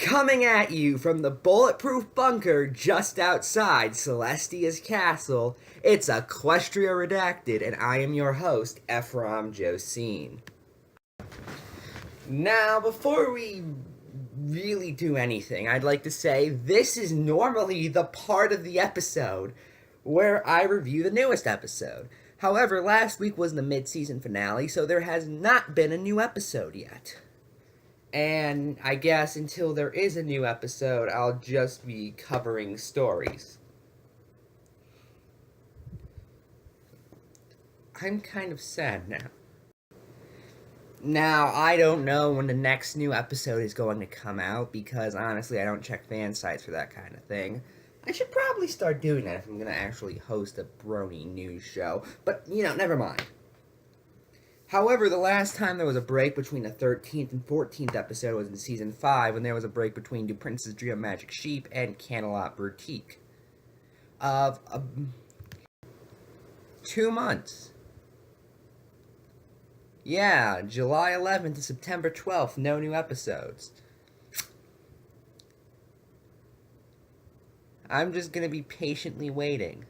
Coming at you from the bulletproof bunker just outside Celestia's castle, it's Equestria Redacted, and I am your host, Ephrom Josine. Now, before we really do anything, I'd like to say this is normally the part of the episode where I review the newest episode. However, last week was the mid-season finale, so there has not been a new episode yet. And I guess until there is a new episode, I'll just be covering stories. I'm kind of sad now. Now, I don't know when the next new episode is going to come out, because honestly, I don't check fan sites for that kind of thing. I should probably start doing that if I'm going to actually host a brony news show, but, never mind. However, the last time there was a break between the 13th and 14th episode was in Season 5, when there was a break between Do Princes Dream of Magic Sheep and Canterlot Boutique. Of 2 months. Yeah, July 11th to September 12th, no new episodes. I'm just gonna be patiently waiting.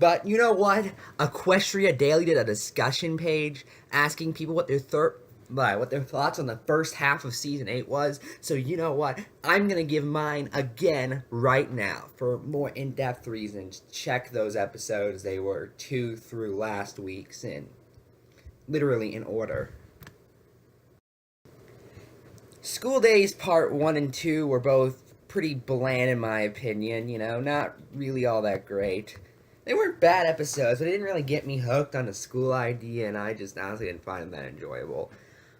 But you know what? Equestria Daily did a discussion page asking people what their thoughts on the first half of Season 8 was. So you know what? I'm going to give mine again right now. For more in-depth reasons, check those episodes. They were 2 through last week's literally in order. School Days Part 1 and 2 were both pretty bland in my opinion, not really all that great. They weren't bad episodes, but they didn't really get me hooked on the school idea, and I just honestly didn't find them that enjoyable.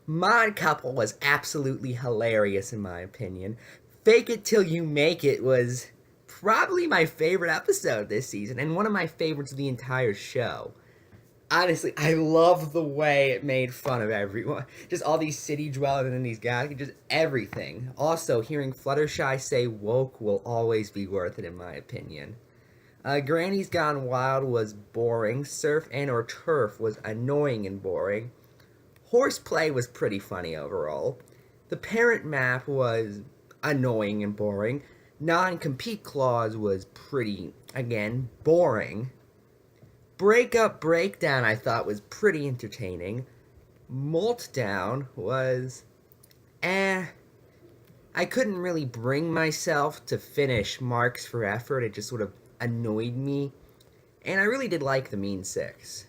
Mod Couple was absolutely hilarious in my opinion. Fake It Till You Make It was probably my favorite episode this season, and one of my favorites of the entire show. Honestly, I love the way it made fun of everyone. Just all these city dwellers and these guys, just everything. Also, hearing Fluttershy say woke will always be worth it in my opinion. Granny's Gone Wild was boring. Surf and or Turf was annoying and boring. Horseplay was pretty funny overall. The Parent Map was annoying and boring. Non-compete clause was pretty, again, boring. Breakup Breakdown I thought was pretty entertaining. Meltdown was I couldn't really bring myself to finish Marks for Effort. It just sort of annoyed me. And I really did like the Mean Six.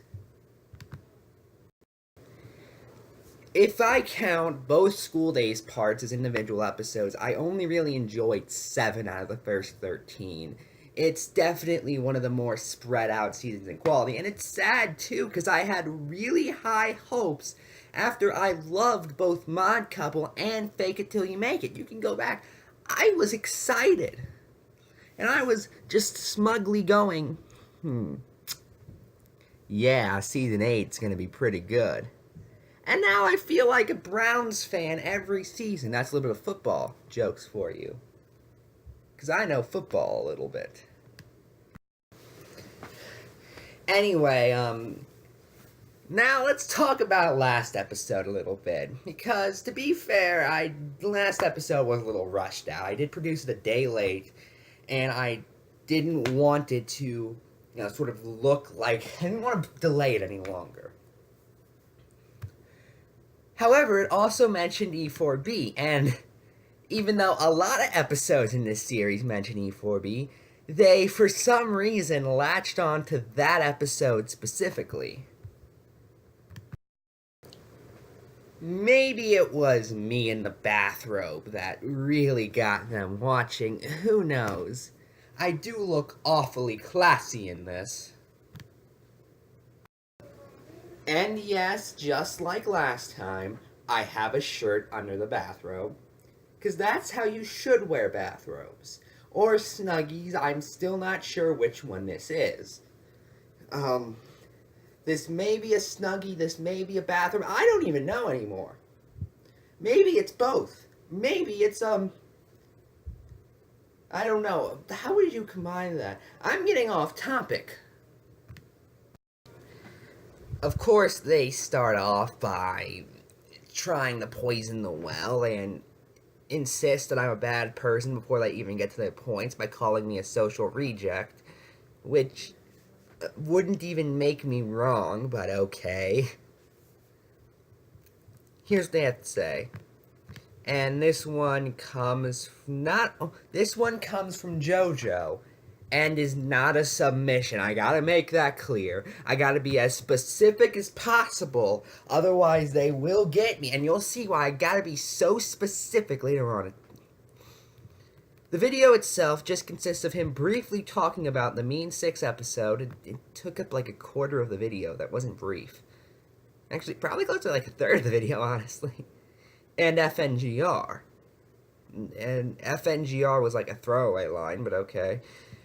If I count both School Days parts as individual episodes, I only really enjoyed 7 out of the first 13. It's definitely one of the more spread out seasons in quality, and it's sad too, because I had really high hopes after I loved both Mod Couple and Fake It Till You Make It. You can go back. I was excited. And I was just smugly going, yeah, Season 8's gonna be pretty good. And now I feel like a Browns fan every season. That's a little bit of football jokes for you. Because I know football a little bit. Anyway, now let's talk about last episode a little bit. Because, to be fair, the last episode was a little rushed out. I did produce it a day late. And I didn't want it to, sort of look like, I didn't want to delay it any longer. However, it also mentioned E4B, and even though a lot of episodes in this series mention E4B, they, for some reason, latched on to that episode specifically. Maybe it was me in the bathrobe that really got them watching. Who knows? I do look awfully classy in this. And yes, just like last time, I have a shirt under the bathrobe. Because that's how you should wear bathrobes. Or Snuggies, I'm still not sure which one this is. This may be a Snuggie, this may be a bathrobe. I don't even know anymore. Maybe it's both. Maybe it's, I don't know. How would you combine that? I'm getting off topic. Of course, they start off by trying to poison the well and insist that I'm a bad person before they even get to their points by calling me a social reject, which wouldn't even make me wrong, but okay. Here's what they have to say. And this one comes from JoJo and is not a submission. I gotta make that clear. I gotta be as specific as possible, otherwise they will get me, and you'll see why I gotta be so specific later on. The video itself just consists of him briefly talking about the Mean 6 episode. It took up like a quarter of the video. That wasn't brief. Actually, probably close to like a third of the video, honestly. And FNGR. And FNGR was like a throwaway line, but okay.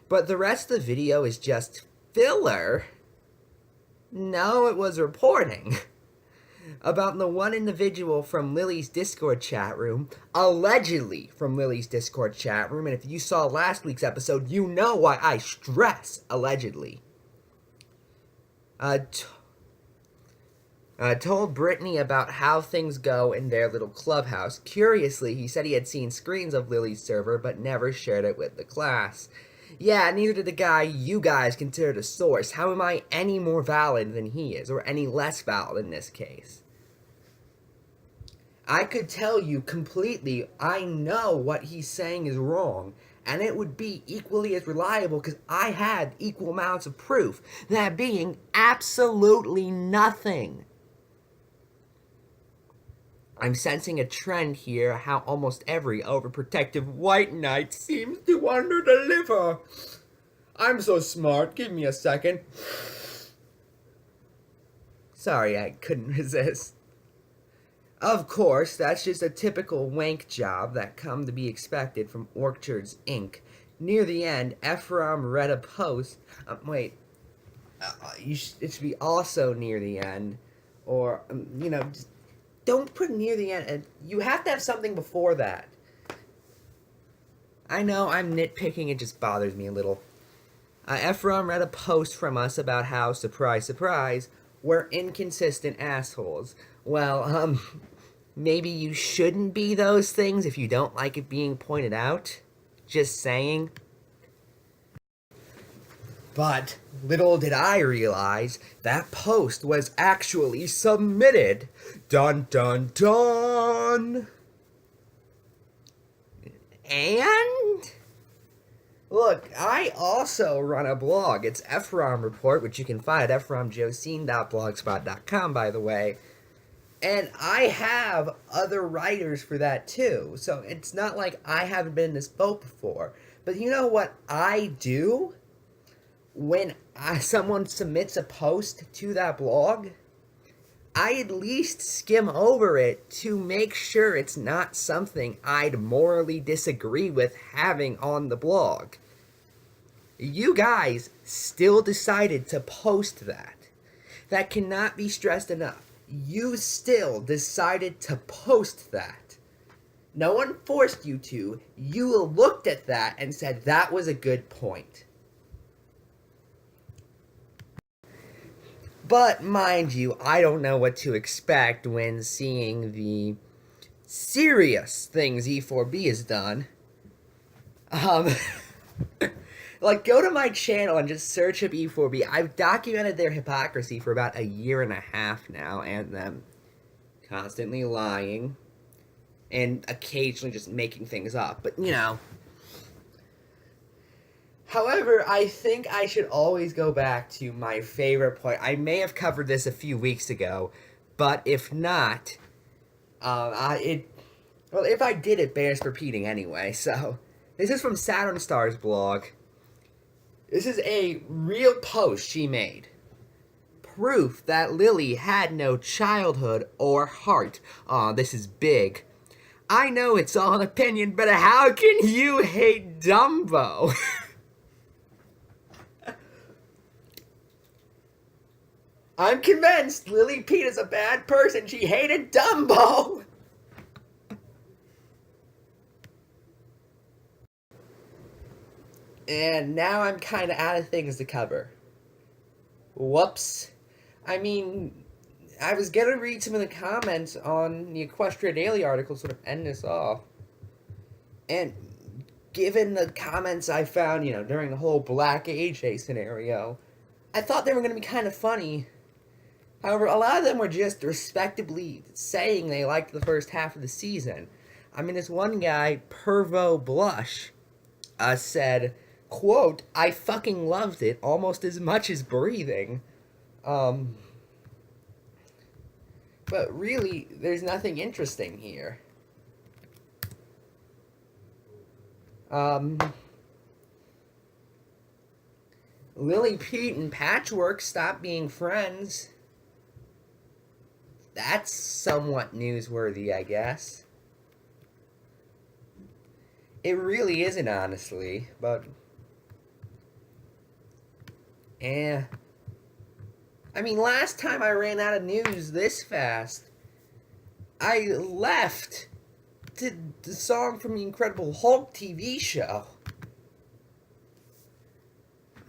But the rest of the video is just filler. No, it was reporting about the one individual from Lily's Discord chat room, allegedly from Lily's Discord chat room, and if you saw last week's episode, you know why I stress allegedly. Told Brittany about how things go in their little clubhouse. Curiously, he said he had seen screens of Lily's server, but never shared it with the class. Yeah, neither did the guy you guys considered a source. How am I any more valid than he is, or any less valid in this case? I could tell you completely, I know what he's saying is wrong, and it would be equally as reliable because I had equal amounts of proof, that being absolutely nothing. I'm sensing a trend here, how almost every overprotective white knight seems to under-deliver. I'm so smart, give me a second. Sorry, I couldn't resist. Of course, that's just a typical wank job that come to be expected from Orchards Inc. Near the end, Ephrom read a post. It should be also near the end. Or, just don't put near the end. You have to have something before that. I know I'm nitpicking, it just bothers me a little. Ephrom read a post from us about how, surprise, surprise, we're inconsistent assholes. Well, maybe you shouldn't be those things if you don't like it being pointed out. Just saying. But little did I realize that post was actually submitted. Dun dun dun! And look, I also run a blog. It's Ephrom Report, which you can find at ephromjosine.blogspot.com, by the way. And I have other writers for that too. So it's not like I haven't been in this boat before. But you know what I do? When someone submits a post to that blog, I at least skim over it to make sure it's not something I'd morally disagree with having on the blog. You guys still decided to post that. That cannot be stressed enough. You still decided to post that. No one forced you to. You looked at that and said that was a good point. But mind you, I don't know what to expect when seeing the serious things E4B has done. Like, go to my channel and just search up E4B. I've documented their hypocrisy for about a year and a half now, and them constantly lying and occasionally just making things up. But, However, I think I should always go back to my favorite point. I may have covered this a few weeks ago, but if not, if I did, it bears repeating anyway. So, this is from Saturn Star's blog. This is a real post she made. Proof that Lily had no childhood or heart. Aw, this is big. I know it's all an opinion, but how can you hate Dumbo? I'm convinced Lily Pete is a bad person. She hated Dumbo. And now I'm kind of out of things to cover. Whoops. I mean, I was gonna read some of the comments on the Equestria Daily article, sort of end this off. And given the comments I found, during the whole Black AJ scenario, I thought they were gonna be kind of funny. However, a lot of them were just respectably saying they liked the first half of the season. I mean, this one guy, Pervo Blush, said, quote, "I fucking loved it almost as much as breathing." But really, there's nothing interesting here. Lily Pete and Patchwork stopped being friends. That's somewhat newsworthy, I guess. It really isn't, honestly, but... I mean, last time I ran out of news this fast, I left the song from the Incredible Hulk TV show.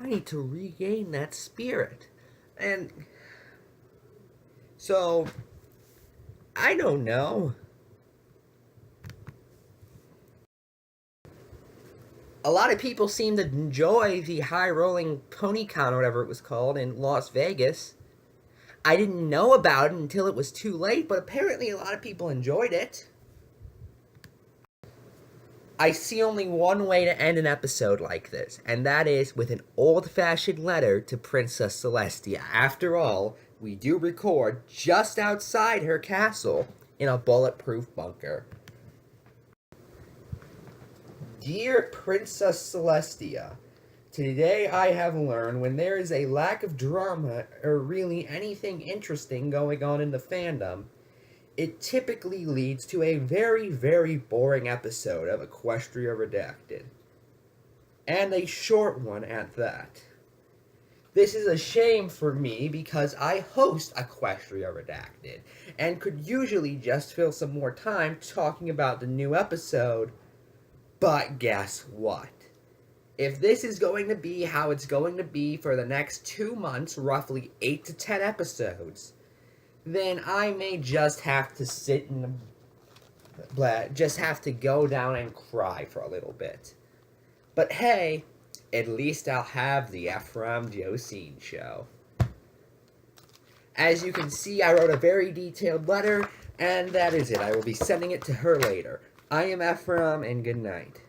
I need to regain that spirit. And so, I don't know. A lot of people seem to enjoy the high-rolling PonyCon or whatever it was called in Las Vegas. I didn't know about it until it was too late, but apparently a lot of people enjoyed it. I see only one way to end an episode like this, and that is with an old-fashioned letter to Princess Celestia. After all, we do record just outside her castle in a bulletproof bunker. Dear Princess Celestia, today I have learned when there is a lack of drama or really anything interesting going on in the fandom, it typically leads to a very, very boring episode of Equestria Redacted. And a short one at that. This is a shame for me because I host Equestria Redacted and could usually just fill some more time talking about the new episode. But guess what? If this is going to be how it's going to be for the next 2 months, roughly 8 to 10 episodes, then I may just have to sit and just have to go down and cry for a little bit. But hey, at least I'll have the Ephrom Josine show. As you can see, I wrote a very detailed letter, and that is it. I will be sending it to her later. I am Ephrom, and good night.